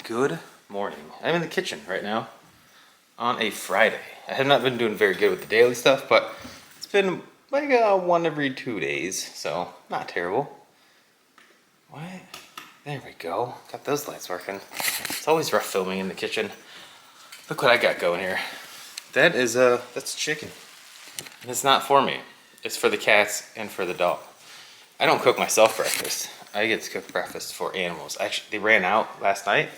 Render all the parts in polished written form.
Good morning. I'm in the kitchen right now on a Friday. I have not been doing very good with the daily stuff, but it's been like one every 2 days, so not terrible. What? There we go. Got those lights working. It's always rough filming in the kitchen. Look what I got going here. That is that's chicken. And it's not for me. It's for the cats and for the dog. I don't cook myself breakfast. I get to cook breakfast for animals. Actually, they ran out last night,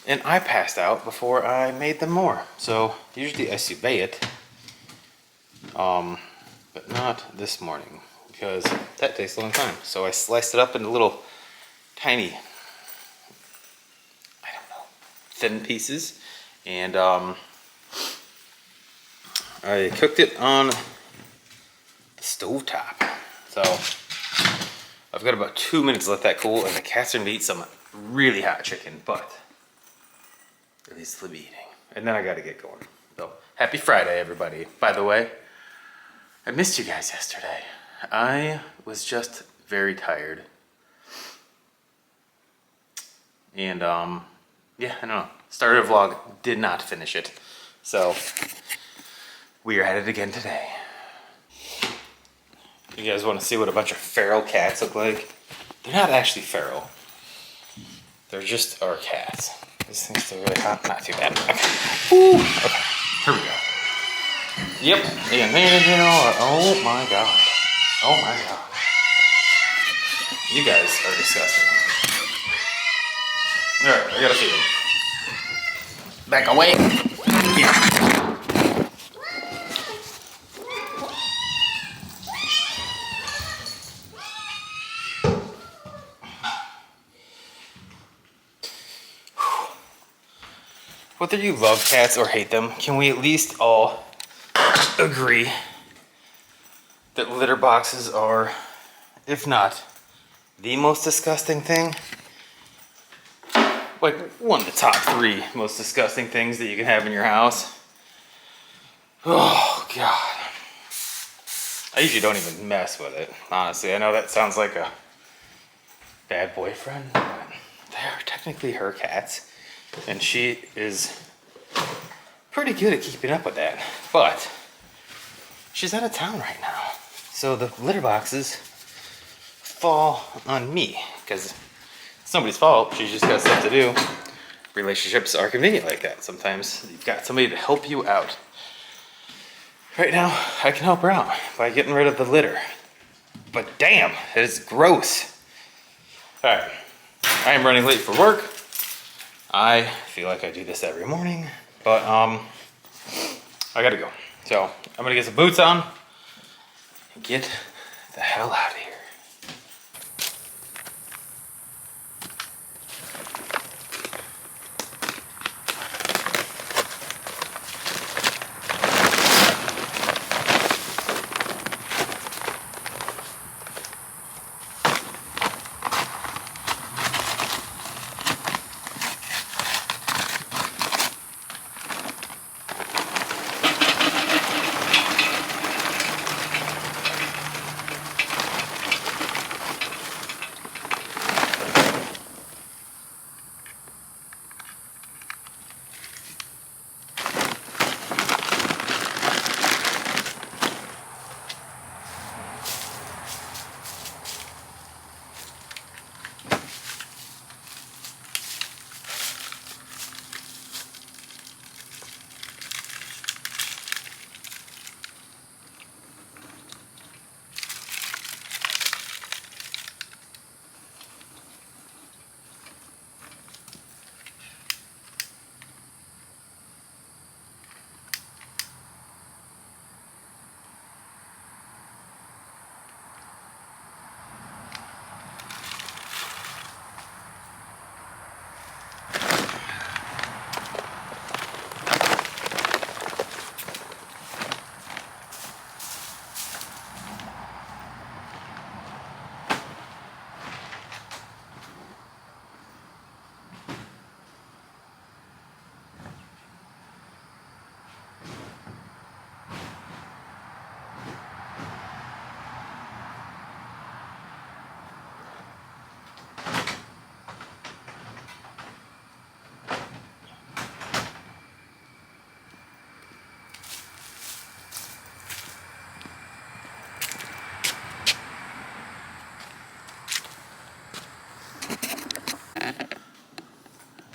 and I passed out before I made them more. So usually I survey it, but not this morning because that takes a long time. So I sliced it up into little tiny, I don't know, thin pieces, and I cooked it on the stovetop. So I've got about 2 minutes to let that cool, and the cats are gonna eat some really hot chicken, but at least they'll be eating. And then I gotta get going. So happy Friday, everybody. By the way, I missed you guys yesterday. I was just very tired. And yeah, I don't know. Started a vlog, did not finish it. So we are at it again today. You guys want to see what a bunch of feral cats look like? They're not actually feral. They're just our cats. These things are really hot. Not too bad. Okay. Ooh. Okay. Here we go. Yep. And then, you know, oh my god. Oh my god. You guys are disgusting. Alright, I gotta feed them. Back away. Yeah. Whether you love cats or hate them, can we at least all agree that litter boxes are, if not the most disgusting thing, like one of the top 3 most disgusting things that you can have in your house? Oh god. I usually don't even mess with it, honestly. I know that sounds like a bad boyfriend, but they are technically her cats. And she is pretty good at keeping up with that. But she's out of town right now. So the litter boxes fall on me because it's nobody's fault. She's just got stuff to do. Relationships are convenient like that. Sometimes you've got somebody to help you out. Right now, I can help her out by getting rid of the litter. But damn, it is gross. All right, I am running late for work. I feel like I do this every morning, but I gotta go. So I'm gonna get some boots on and get the hell out of here.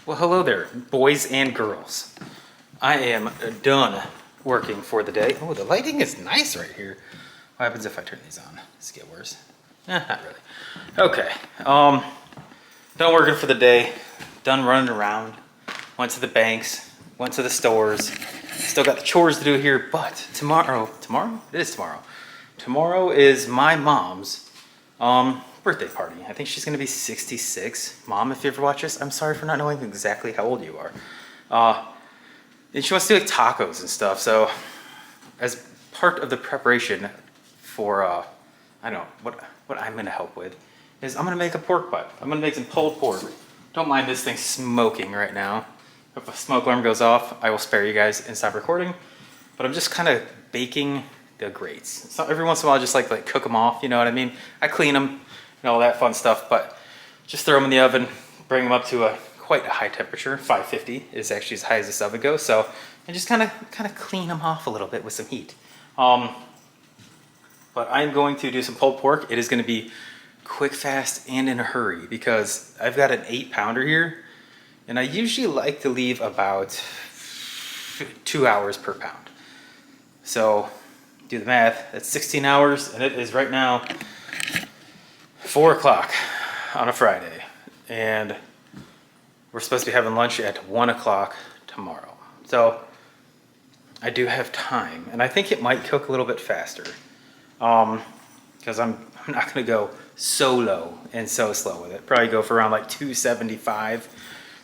Well, hello there, boys and girls. I am done working for the day. Oh, the lighting is nice right here. What happens if I turn these on? Does it get worse? Not really. Okay, done working for the day. Done running around. Went to the banks, went to the stores. Still got the chores to do here, but tomorrow? It is tomorrow. Tomorrow is my mom's birthday party. I think she's gonna be 66. Mom, if you ever watch this, I'm sorry for not knowing exactly how old you are. And she wants to do like tacos and stuff. So as part of the preparation for, I don't know, what I'm gonna help with is I'm gonna make a pork butt. I'm gonna make some pulled pork. Don't mind this thing smoking right now. If a smoke alarm goes off, I will spare you guys and stop recording. But I'm just kind of baking the grates. So every once in a while, I just like cook them off, you know what I mean? I clean them and all that fun stuff, but just throw them in the oven, bring them up to quite a high temperature. 550 is actually as high as this oven goes. So, and just kind of clean them off a little bit with some heat. But I'm going to do some pulled pork. It is going to be quick, fast, and in a hurry because I've got an 8-pounder here, and I usually like to leave about 2 hours per pound. So do the math. That's 16 hours, and it is right now 4 o'clock on a Friday, and we're supposed to be having lunch at 1 o'clock tomorrow. So I do have time, and I think it might cook a little bit faster because I'm not going to go so low and so slow with it. Probably go for around like 275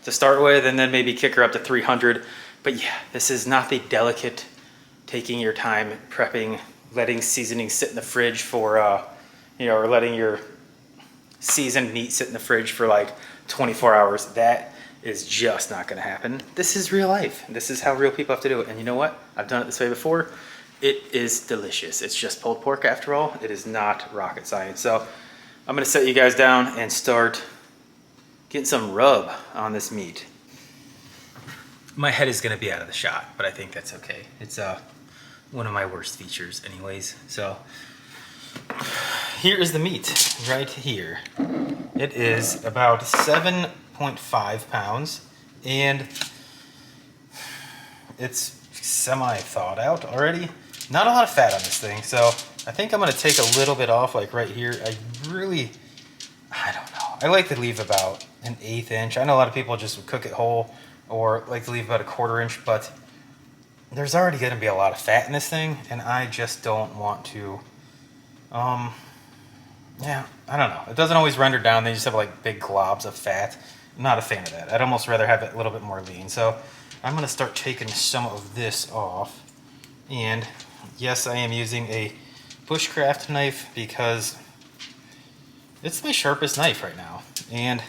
to start with, and then maybe kick her up to 300. But yeah, this is not the delicate taking your time prepping, letting seasoning sit in the fridge for, or letting your seasoned meat sit in the fridge for like 24 hours. That is just not gonna happen. This is real life. This is how real people have to do it. And you know what? I've done it this way before. It is delicious. It's just pulled pork after all. It is not rocket science. So I'm gonna set you guys down and start getting some rub on this meat. My head is gonna be out of the shot, but I think that's okay. It's one of my worst features anyways. So here is the meat right here. It is about 7.5 pounds, and it's semi-thawed out already. Not a lot of fat on this thing, so I think I'm gonna take a little bit off, like right here. I don't know. I like to leave about an 1/8 inch. I know a lot of people just cook it whole or like to leave about a 1/4 inch, but there's already gonna be a lot of fat in this thing, and I just don't want to, yeah, I don't know. It doesn't always render down. They just have like big globs of fat. I'm not a fan of that. I'd almost rather have it a little bit more lean. So I'm gonna start taking some of this off. And yes, I am using a bushcraft knife because it's my sharpest knife right now. And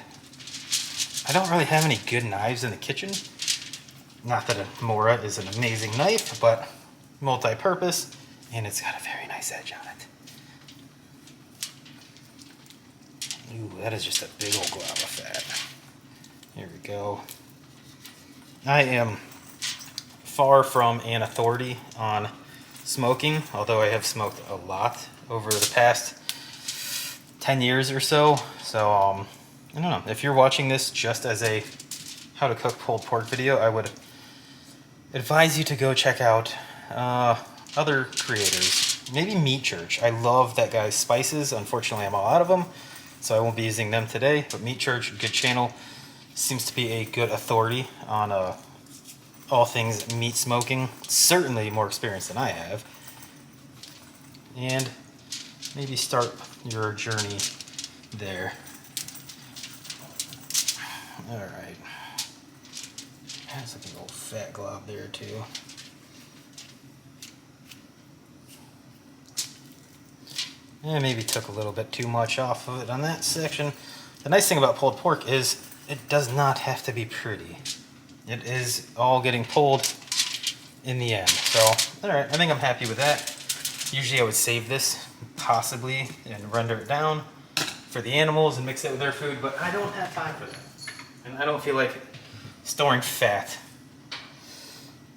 I don't really have any good knives in the kitchen. Not that a Mora is an amazing knife, but multi-purpose, and it's got a very nice edge on it. Ooh, that is just a big old glob of fat. Here we go. I am far from an authority on smoking, although I have smoked a lot over the past 10 years or so. So, I don't know. If you're watching this just as a how to cook pulled pork video, I would advise you to go check out other creators. Maybe Meat Church. I love that guy's spices. Unfortunately, I'm all out of them, so I won't be using them today. But Meat Church, good channel. Seems to be a good authority on all things meat smoking. Certainly more experience than I have. And maybe start your journey there. All right. That's a big old fat glob there too. And maybe took a little bit too much off of it on that section. The nice thing about pulled pork is it does not have to be pretty. It is all getting pulled in the end. So, all right, I think I'm happy with that. Usually I would save this, possibly, and render it down for the animals and mix it with their food, but I don't have time for that. And I don't feel like storing fat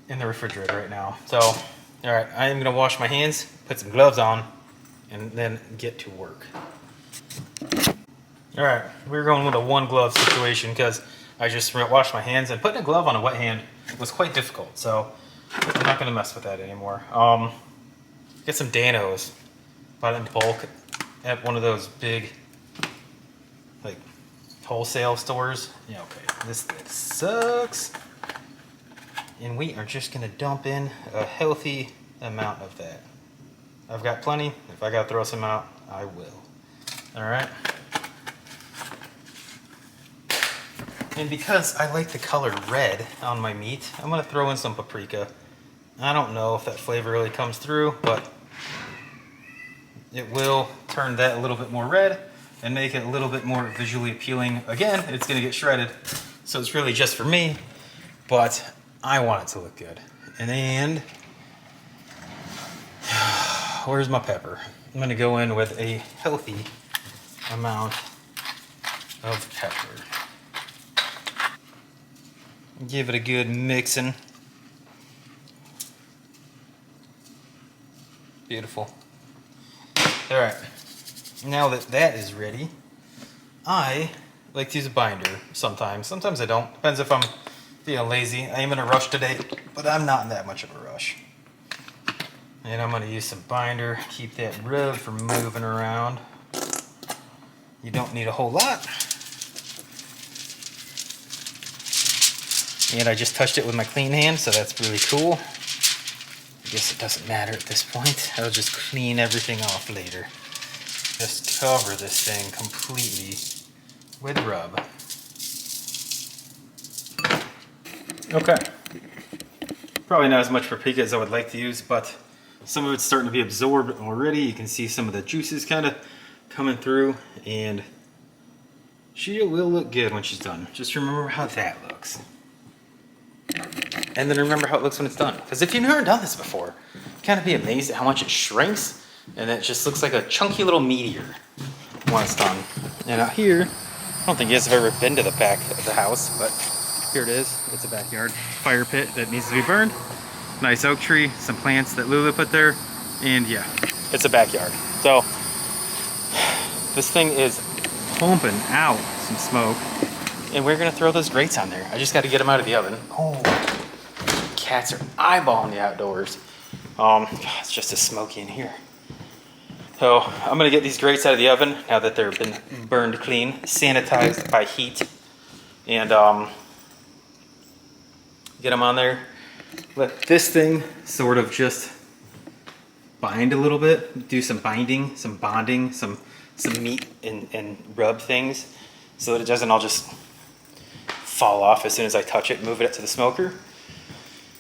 in the refrigerator right now. So, all right, I am gonna wash my hands, put some gloves on, and then get to work. All right, we're going with a one glove situation because I just washed my hands, and putting a glove on a wet hand was quite difficult, so I'm not gonna mess with that anymore. Get some Danos, bought it in bulk at one of those big, like, wholesale stores. Yeah, okay, this thing sucks. And we are just gonna dump in a healthy amount of that. I've got plenty. If I gotta throw some out, I will. All right. And because I like the color red on my meat, I'm gonna throw in some paprika. I don't know if that flavor really comes through, but it will turn that a little bit more red and make it a little bit more visually appealing. Again, it's gonna get shredded, so it's really just for me, but I want it to look good. And where's my pepper? I'm gonna go in with a healthy amount of pepper. Give it a good mixing. Beautiful. All right, now that that is ready, I like to use a binder sometimes. Sometimes I don't. Depends if I'm feeling lazy. I am in a rush today, but I'm not in that much of a rush. And I'm gonna use some binder, keep that rub from moving around. You don't need a whole lot. And I just touched it with my clean hand, so that's really cool. I guess it doesn't matter at this point. I'll just clean everything off later. Just cover this thing completely with rub. Okay. Probably not as much paprika as I would like to use, but some of it's starting to be absorbed already. You can see some of the juices kind of coming through, and she will look good when she's done. Just remember how that looks. And then remember how it looks when it's done. Because if you've never done this before, you kind of be amazed at how much it shrinks, and it just looks like a chunky little meteor when it's done. And out here, I don't think you guys have ever been to the back of the house, but here it is. It's a backyard fire pit that needs to be burned. Nice oak tree, some plants that Lulu put there, and yeah, it's a backyard. So this thing is pumping out some smoke, and we're gonna throw those grates on there. I just got to get them out of the oven. Oh, cats are eyeballing the outdoors. It's just as smoky in here. So I'm gonna get these grates out of the oven now that they've been burned clean, sanitized by heat, and get them on there. Let this thing sort of just bind a little bit, do some binding, some bonding, some meat and rub things so that it doesn't all just fall off as soon as I touch it and move it up to the smoker.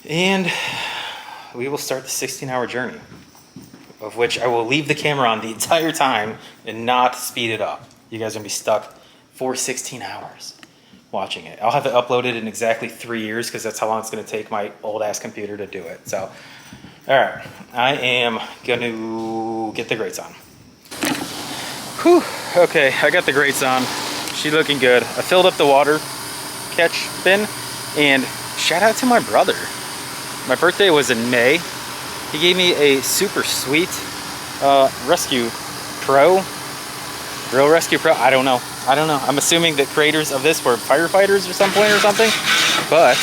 And we will start the 16-hour journey, of which I will leave the camera on the entire time and not speed it up. You guys are gonna be stuck for 16 hours watching it. I'll have it uploaded in exactly 3 years because that's how long it's gonna take my old ass computer to do it. So, all right, I am gonna get the grates on. Whew, okay, I got the grates on. She's looking good. I filled up the water catch bin, and shout out to my brother. My birthday was in May. He gave me a super sweet Rescue Pro. Grill Rescue Pro, I don't know. I'm assuming that creators of this were firefighters at some point or something, but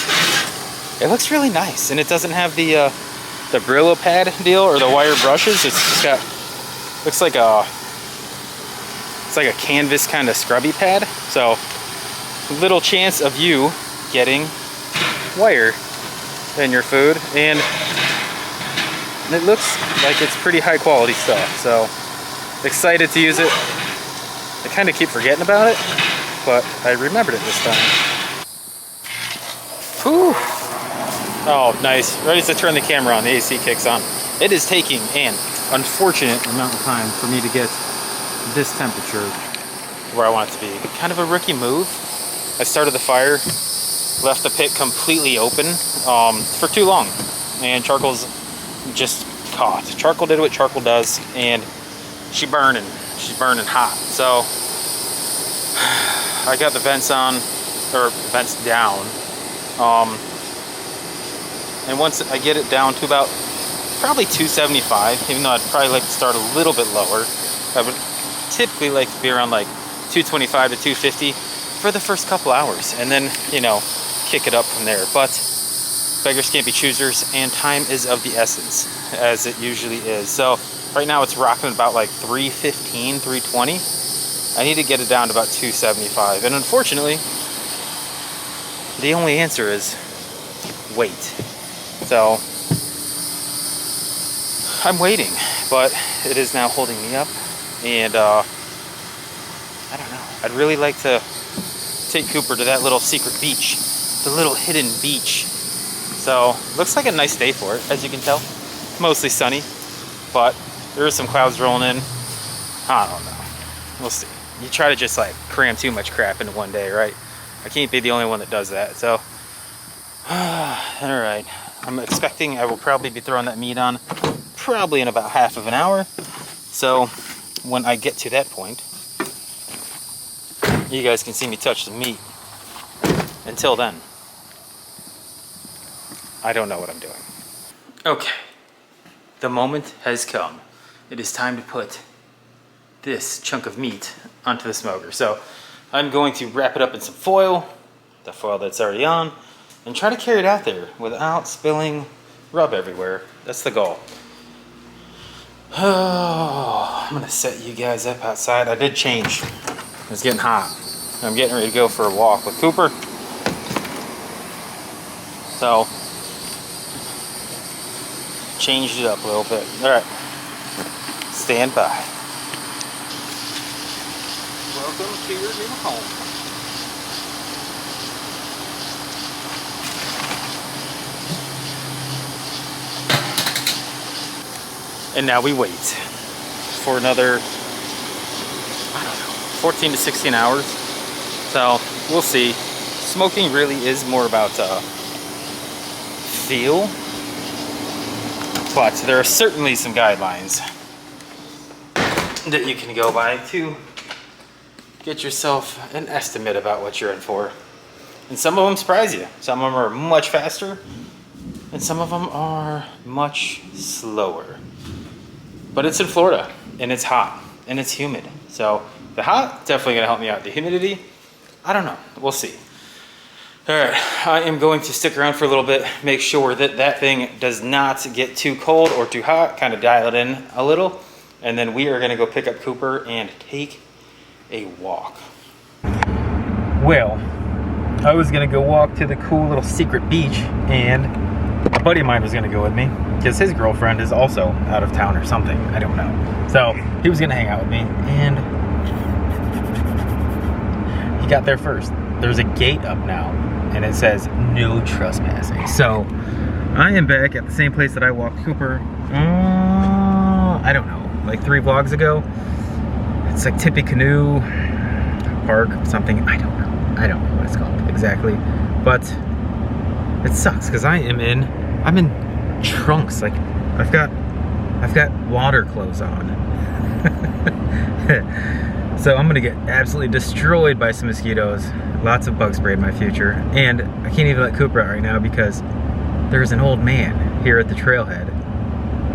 it looks really nice, and it doesn't have the Brillo pad deal or the wire brushes. It's just got, looks like it's like a canvas kind of scrubby pad. So little chance of you getting wire in your food, and it looks like it's pretty high quality stuff. So excited to use it. I kind of keep forgetting about it, but I remembered it this time. Whew. Oh, nice. Ready to turn the camera on, the AC kicks on. It is taking an unfortunate amount of time for me to get this temperature where I want it to be. Kind of a rookie move. I started the fire, left the pit completely open for too long, and charcoal's just caught. Charcoal did what charcoal does, and she's burning hot. So I got the vents on, or vents down, and once I get it down to about probably 275, even though I'd probably like to start a little bit lower, I would typically like to be around like 225 to 250. for the first couple hours, and then, you know, kick it up from there. But beggars can't be choosers, and time is of the essence, as it usually is. So right now it's rocking about like 315, 320. I need to get it down to about 275. And unfortunately, the only answer is wait. So I'm waiting, but it is now holding me up. And I don't know. I'd really like to take Cooper to that little secret beach, the little hidden beach. So looks like a nice day for it, as you can tell. Mostly sunny, but there is some clouds rolling in. I don't know. We'll see. You try to just like cram too much crap into one day, right? I can't be the only one that does that. So, all right. I'm expecting I will probably be throwing that meat on probably in about half of an hour. So when I get to that point, you guys can see me touch the meat. Until then, I don't know what I'm doing. Okay, the moment has come. It is time to put this chunk of meat onto the smoker. So I'm going to wrap it up in some foil, the foil that's already on, and try to carry it out there without spilling rub everywhere. That's the goal. Oh, I'm gonna set you guys up outside. I did change. It's getting hot. I'm getting ready to go for a walk with Cooper. So, changed it up a little bit. All right, stand by. Welcome to your new home. And now we wait for another, I don't know, 14 to 16 hours. So we'll see. Smoking really is more about feel, but there are certainly some guidelines that you can go by to get yourself an estimate about what you're in for. And some of them surprise you. Some of them are much faster, and some of them are much slower. But it's in Florida, and it's hot, and it's humid. So the hot, definitely gonna help me out. The humidity, I don't know, we'll see. All right, I am going to stick around for a little bit, make sure that that thing does not get too cold or too hot, kind of dial it in a little. And then we are gonna go pick up Cooper and take a walk. Well, I was gonna go walk to the cool little secret beach, and a buddy of mine was gonna go with me because his girlfriend is also out of town or something. I don't know. So he was gonna hang out with me, and he got there first. There's a gate up now, and it says no trespassing. So I am back at the same place that I walked Cooper. I don't know, like 3 vlogs ago. It's like Tippecanoe Park, something. I don't know what it's called exactly, but it sucks because I'm in trunks. Like I've got water clothes on. So I'm gonna get absolutely destroyed by some mosquitoes. Lots of bug spray in my future, and I can't even let Cooper out right now because there's an old man here at the trailhead,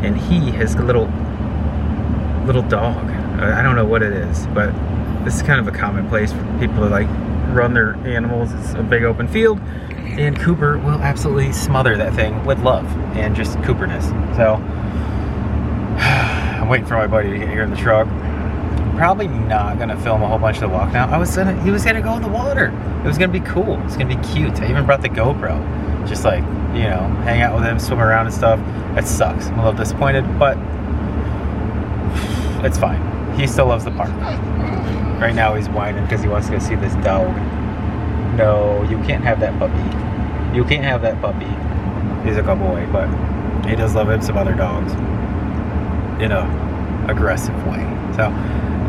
and he has a little dog. I don't know what it is, but this is kind of a common place for people to like run their animals. It's a big open field, and Cooper will absolutely smother that thing with love and just Cooperness. So I'm waiting for my buddy to get here in the truck. Probably not gonna film a whole bunch of the walk now. He was gonna go in the water. It was gonna be cool. It's gonna be cute. I even brought the GoPro. Just like, you know, hang out with him, swim around and stuff. It sucks. I'm a little disappointed, but it's fine. He still loves the park. Right now he's whining because he wants to go see this dog. No, you can't have that puppy. You can't have that puppy. He's a good boy, but he does love him some other dogs in a aggressive way. So,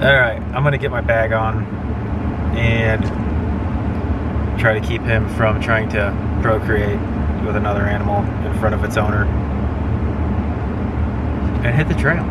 alright, I'm gonna get my bag on and try to keep him from trying to procreate with another animal in front of its owner and hit the trail.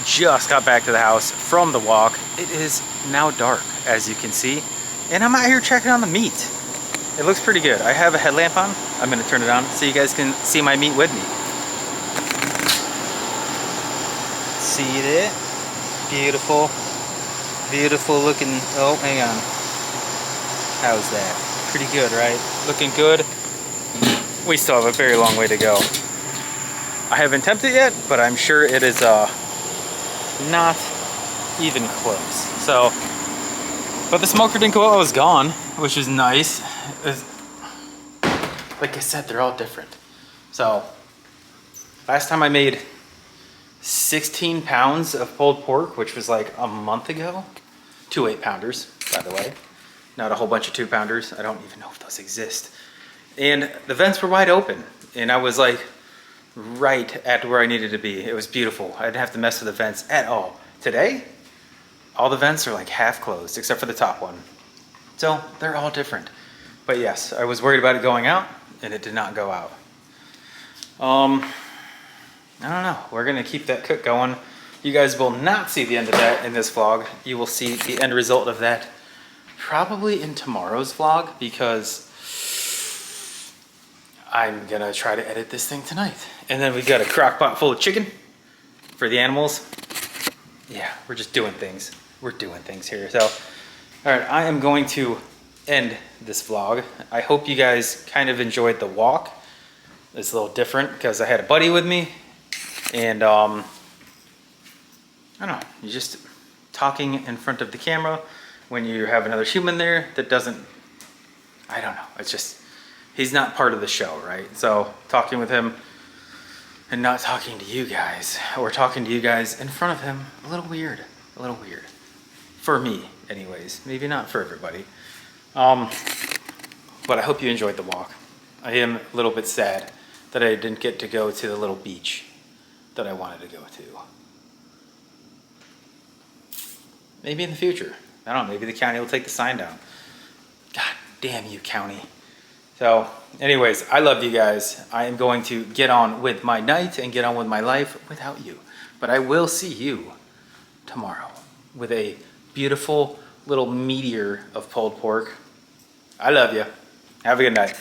just got back to the house from the walk. It is now dark, as you can see, and I'm out here checking on the meat. It looks pretty good. I have a headlamp on. I'm gonna turn it on so you guys can see my meat with me. See it? Beautiful, beautiful looking. Oh, hang on. How's that? Pretty good, right? Looking good. We still have a very long way to go. I haven't tempted it yet, but I'm sure it is not even close. So, but the smoker didn't go out, it was gone, which is nice. Like I said, they're all different. So, last time I made 16 pounds of pulled pork, which was like a month ago. 2 8-pounders, by the way. Not a whole bunch of 2-pounders. I don't even know if those exist. And the vents were wide open, and I was like right at where I needed to be. It was beautiful. I didn't have to mess with the vents at all. Today, all the vents are like half closed, except for the top one. So they're all different. But yes, I was worried about it going out, and it did not go out. I don't know. We're gonna keep that cook going. You guys will not see the end of that in this vlog. You will see the end result of that probably in tomorrow's vlog, because I'm gonna try to edit this thing tonight. And then we've got a crock pot full of chicken for the animals. Yeah, we're just doing things. We're doing things here. So, all right, I am going to end this vlog. I hope you guys kind of enjoyed the walk. It's a little different because I had a buddy with me, and I don't know, you're just talking in front of the camera when you have another human there that doesn't, I don't know, it's just, he's not part of the show, right? So talking with him and not talking to you guys, or talking to you guys in front of him, a little weird. For me, anyways. Maybe not for everybody. But I hope you enjoyed the walk. I am a little bit sad that I didn't get to go to the little beach that I wanted to go to. Maybe in the future. I don't know, maybe the county will take the sign down. God damn you, county. So, anyways, I love you guys. I am going to get on with my night and get on with my life without you. But I will see you tomorrow with a beautiful little meteor of pulled pork. I love you. Have a good night.